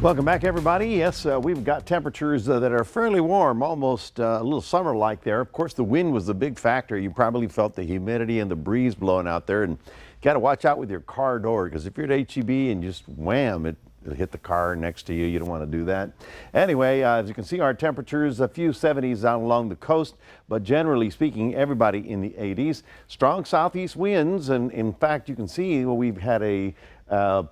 Welcome back, everybody. Yes, we've got temperatures that are fairly warm, almost a little summer-like there. Of course, the wind was the big factor. You probably felt the humidity and the breeze blowing out there, and you got to watch out with your car door, because if you're at HEB and just wham, it'll hit the car next to you. You don't want to do that. Anyway, as you can see, our temperatures, a few 70s out along the coast, but generally speaking, everybody in the 80s. Strong southeast winds, and in fact, you can see we've had a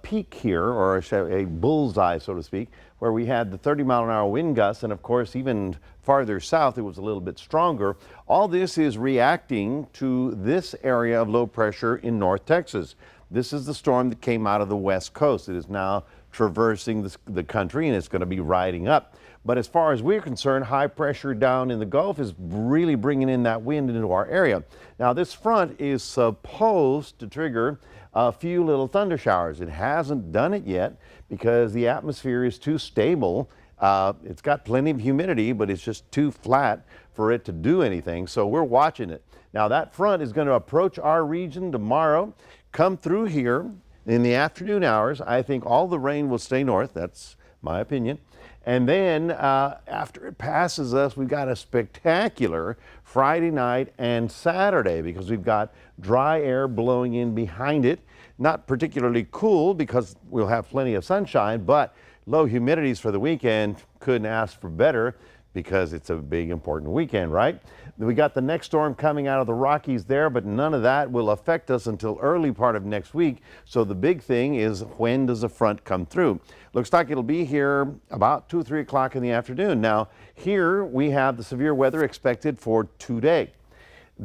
peak here, or a bullseye, so to speak, where we had the 30-mile-an-hour wind gusts, and of course, even farther south, it was a little bit stronger. All this is reacting to this area of low pressure in North Texas. This is the storm that came out of the west coast. It is now traversing the country, and it's going to be riding up. But as far as we're concerned, high pressure down in the Gulf is really bringing in that wind into our area. Now, this front is supposed to trigger a few little thunder showers. It hasn't done it yet because the atmosphere is too stable. It's got plenty of humidity, but it's just too flat for it to do anything. So we're watching it. Now, that front is going to approach our region tomorrow, come through here in the afternoon hours. I think all the rain will stay north. That's my opinion. And then after it passes us, we've got a spectacular Friday night and Saturday, because we've got dry air blowing in behind it. Not particularly cool because we'll have plenty of sunshine, but low humidities for the weekend. Couldn't ask for better, because it's a big important weekend, right? We got the next storm coming out of the Rockies there, but none of that will affect us until early part of next week. So the big thing is, when does the front come through? Looks like it'll be here about 2 or 3 o'clock in the afternoon. Now, here we have the severe weather expected for today.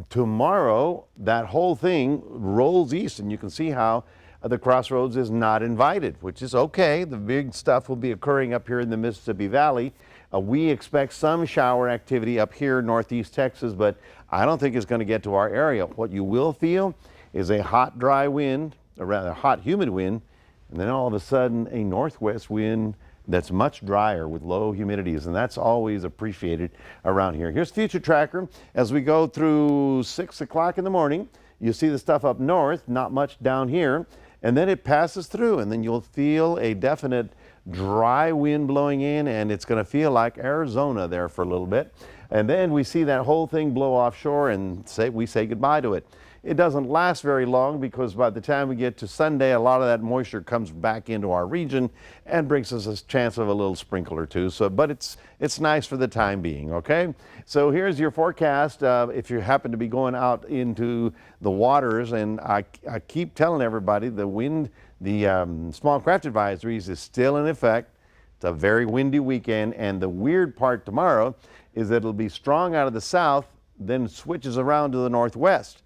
Tomorrow, that whole thing rolls east, and you can see how the crossroads is not invited, which is okay. The big stuff will be occurring up here in the Mississippi Valley. We expect some shower activity up here in northeast Texas, but I don't think it's going to get to our area. What you will feel is a hot, dry wind, or rather a hot, humid wind, and then all of a sudden a northwest wind that's much drier with low humidities, and that's always appreciated around here. Here's Future Tracker. As we go through 6 o'clock in the morning, you see the stuff up north, not much down here, and then it passes through, and then you'll feel a definite dry wind blowing in, and it's going to feel like Arizona there for a little bit. And then we see that whole thing blow offshore, and we say goodbye to it. It doesn't last very long, because by the time we get to Sunday, a lot of that moisture comes back into our region and brings us a chance of a little sprinkle or two. So, but it's nice for the time being, okay? So here's your forecast. If you happen to be going out into the waters, and I keep telling everybody, the wind, the small craft advisories is still in effect. It's a very windy weekend, and the weird part tomorrow is that it'll be strong out of the south, then switches around to the northwest.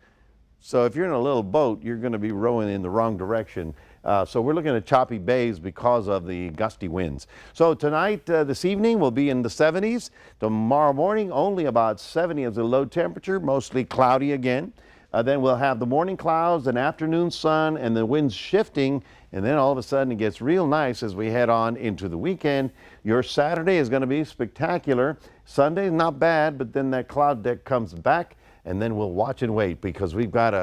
So if you're in a little boat, you're going to be rowing in the wrong direction. So we're looking at choppy bays because of the gusty winds. So tonight, this evening, we'll be in the 70s. Tomorrow morning, only about 70 as a low temperature, mostly cloudy again. Then we'll have the morning clouds and afternoon sun, and the winds shifting, and then all of a sudden it gets real nice as we head on into the weekend. Your Saturday is going to be spectacular. Sunday, not bad, but then that cloud deck comes back, and then we'll watch and wait, because we've got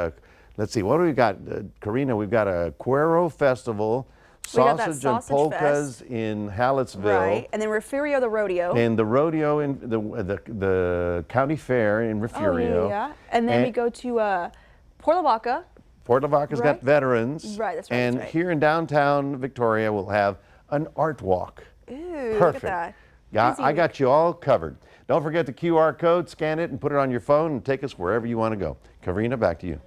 let's see, what do we got, Karina? We've got a Cuero Festival, sausage and polkas in Hallettsville. Right, and then Refugio, the rodeo. And the rodeo in the county fair in Refugio. Oh, yeah. And then we go to Port Lavaca. Port Lavaca's got veterans. Right, that's right. And that's right. here in downtown Victoria, we'll have an art walk. Ooh, Perfect. look at that. Yeah, I got you all covered. Don't forget the QR code, scan it, and put it on your phone, and take us wherever you want to go. Karina, back to you.